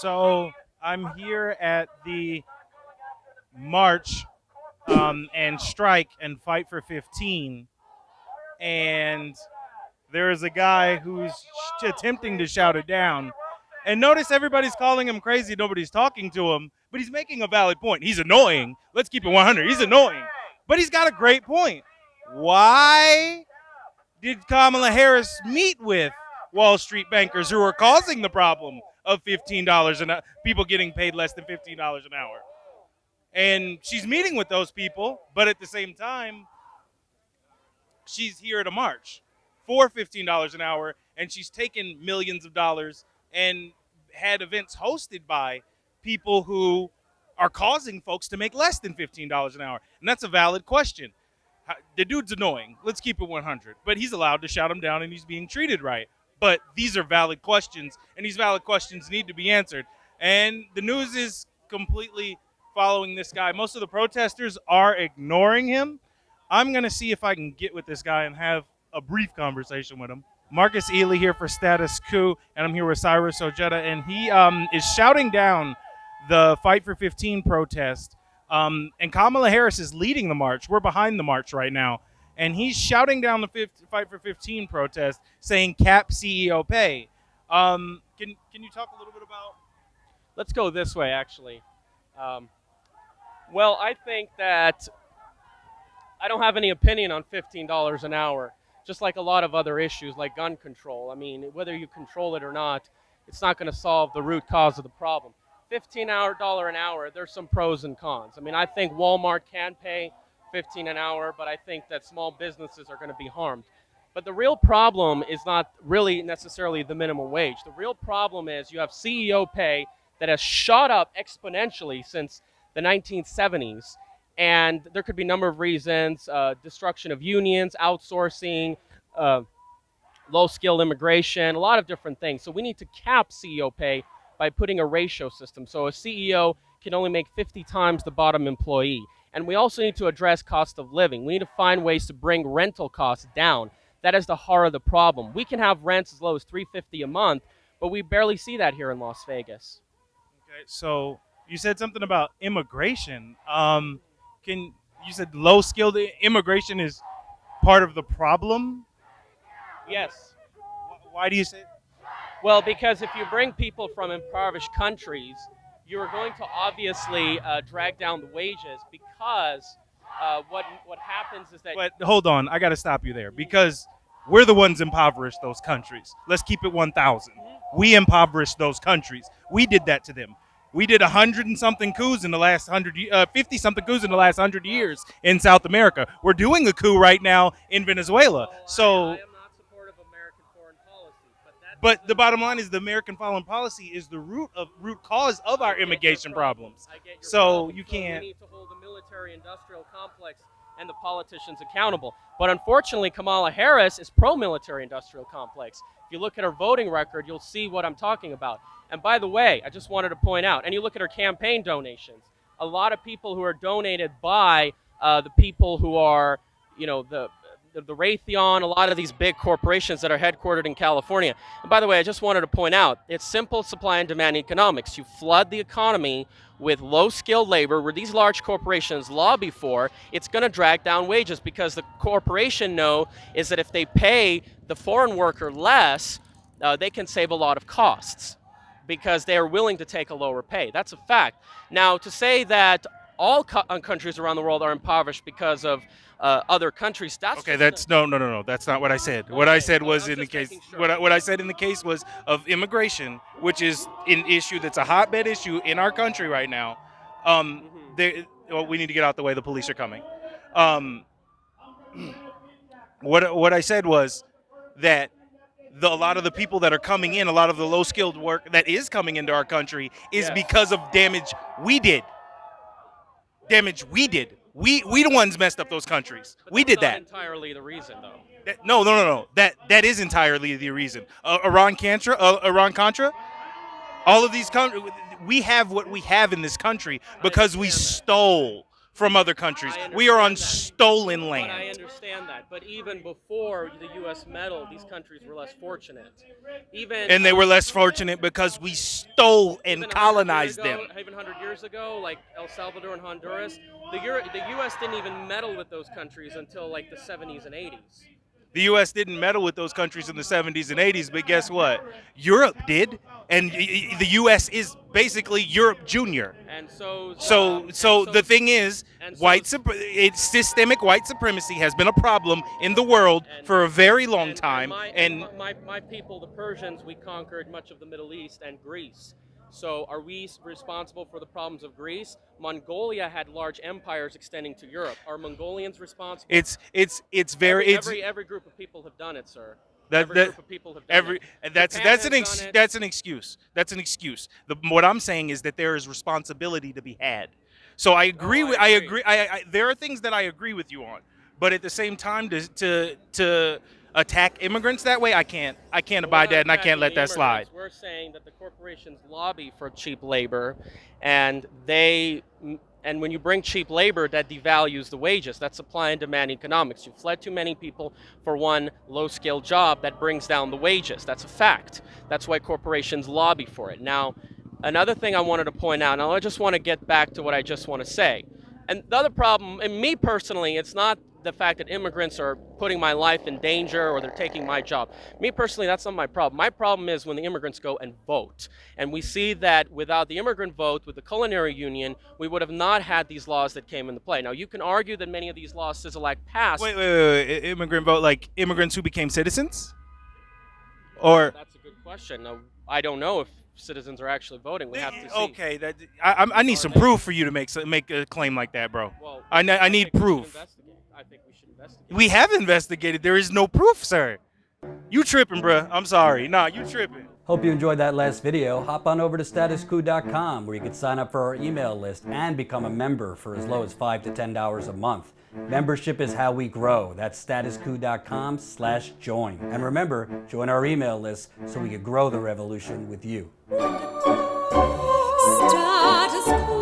So I'm here at the march and strike and fight for 15, and there is a guy who's attempting to shout it down. And notice everybody's calling him crazy. Nobody's talking to him, but he's making a valid point. He's annoying. Let's keep it 100. He's annoying, but he's got a great point. Why did Kamala Harris meet with Wall Street bankers who are causing the problem of $15 an hour, people getting paid less than $15 an hour? And she's meeting with those people, but at the same time, she's here at a march for $15 an hour, and she's taken millions of dollars and had events hosted by people who are causing folks to make less than $15 an hour. And that's a valid question. The dude's annoying. Let's keep it 100. But he's allowed to shout him down, and he's being treated right. But these are valid questions, and these valid questions need to be answered. And the news is completely following this guy. Most of the protesters are ignoring him. I'm going to see if I can get with this guy and have a brief conversation with him. Marcus Ely here for Status Coup, and I'm here with Cyrus Ojeda, and he is shouting down the Fight for 15 protest. And Kamala Harris is leading the march. We're behind the march right now. And he's shouting down the Fight for 15 protest, saying cap CEO pay. Can you talk a little bit about? Let's go this way, actually. Well, I think that I don't have any opinion on $15 an hour, just like a lot of other issues like gun control. I mean, whether you control it or not, it's not going to solve the root cause of the problem. $15 an hour, there's some pros and cons. I mean, I think Walmart can pay $15 an hour, but I think that small businesses are going to be harmed. But the real problem is not really necessarily the minimum wage. The real problem is you have CEO pay that has shot up exponentially since the 1970s. And there could be a number of reasons, destruction of unions, outsourcing, low-skilled immigration, a lot of different things. So we need to cap CEO pay by putting a ratio system. So a CEO can only make 50 times the bottom employee. And we also need to address cost of living. We need to find ways to bring rental costs down. That is the heart of the problem. We can have rents as low as $350 a month, but we barely see that here in Las Vegas. Okay, so you said something about immigration. You said low-skilled immigration is part of the problem? Yes. Why do you say? Well, because if you bring people from impoverished countries, you're going to obviously drag down the wages because what happens is that. But hold on, I got to stop you there because we're the ones impoverished those countries. Let's keep it 1,000. We impoverished those countries. We did that to them. We did 100 and something coups in the last 50 something coups in the last 100 years in South America. We're doing a coup right now in Venezuela. So. I am not supportive of American foreign policy, but the bottom line is the American foreign policy is the root cause of our immigration problems. I get your So problem. you So can't. we need to hold the military-industrial complex and the politicians accountable. But unfortunately, Kamala Harris is pro-military-industrial complex. If you look at her voting record, you'll see what I'm talking about. And by the way, I just wanted to point out, and you look at her campaign donations, a lot of people who are donated by the people who are, the Raytheon, a lot of these big corporations that are headquartered in California. And by the way, I just wanted to point out, it's simple supply and demand economics. You flood the economy with low-skilled labor where these large corporations lobby for, it's going to drag down wages because the corporation is that if they pay the foreign worker less, they can save a lot of costs because they are willing to take a lower pay. That's a fact. Now, to say that all countries around the world are impoverished because of other countries, that's Okay, that's no. That's not what I said. What I said was in the case. What I said in the case was of immigration, which is an issue that's a hotbed issue in our country right now. We need to get out the way. The police are coming. What I said was that a lot of the people that are coming in, a lot of the low-skilled work that is coming into our country is because of damage we did. We the ones messed up those countries. But we did that. That's not entirely the reason, though. No. That is entirely the reason. Iran-Contra, all of these we have what we have in this country because we stole from other countries. I We are on understand that. stolen But I land. understand that. But even before the U.S. meddled, these countries were less fortunate. Even And they were less fortunate because we stole and even 100 colonized years ago, them. Even 100 years ago, like El Salvador and Honduras, the U.S. didn't even meddle with those countries until like the 70s and 80s. The U.S. didn't meddle with those countries in the 70s and 80s, but guess what? Europe did, and the U.S. is basically Europe Junior. And so, So the thing is, it's systemic white supremacy has been a problem in the world for a very long time. And my people, the Persians, we conquered much of the Middle East and Greece. So are we responsible for the problems of Greece? Mongolia had large empires extending to Europe. Are Mongolians responsible? It's very every group of people have done it, sir. Every group of people have done it. That's an excuse. That's an excuse. What I'm saying is that there is responsibility to be had. So I agree. I agree. There are things that I agree with you on, but at the same time, to attack immigrants that way, I can't abide that, and I can't let that slide. We're saying that the corporations lobby for cheap labor, and when you bring cheap labor, that devalues the wages. That's supply and demand economics. You've fled too many people for one low-skilled job that brings down the wages. That's a fact. That's why corporations lobby for it. Now, another thing I wanted to point out, and I just want to get back to what I just want to say. And the other problem, and me personally, it's not the fact that immigrants are putting my life in danger or they're taking my job. Me personally, that's not my problem. My problem is when the immigrants go and vote. And we see that without the immigrant vote, with the culinary union, we would have not had these laws that came into play. Now, you can argue that many of these laws sizzle-like passed. Wait. Immigrant vote, like immigrants who became citizens? Or that's a good question. Now, I don't know if citizens are actually voting. We have to see. Okay, I need some proof for you to make a claim like that, bro. Well, I need proof. I think we should investigate. We have investigated. There is no proof, sir. You tripping, bruh. I'm sorry. Nah, you tripping. Hope you enjoyed that last video. Hop on over to statusquo.com where you can sign up for our email list and become a member for as low as $5 to $10 a month. Membership is how we grow. That's statusquo.com/join. And remember, join our email list so we can grow the revolution with you. Status quo.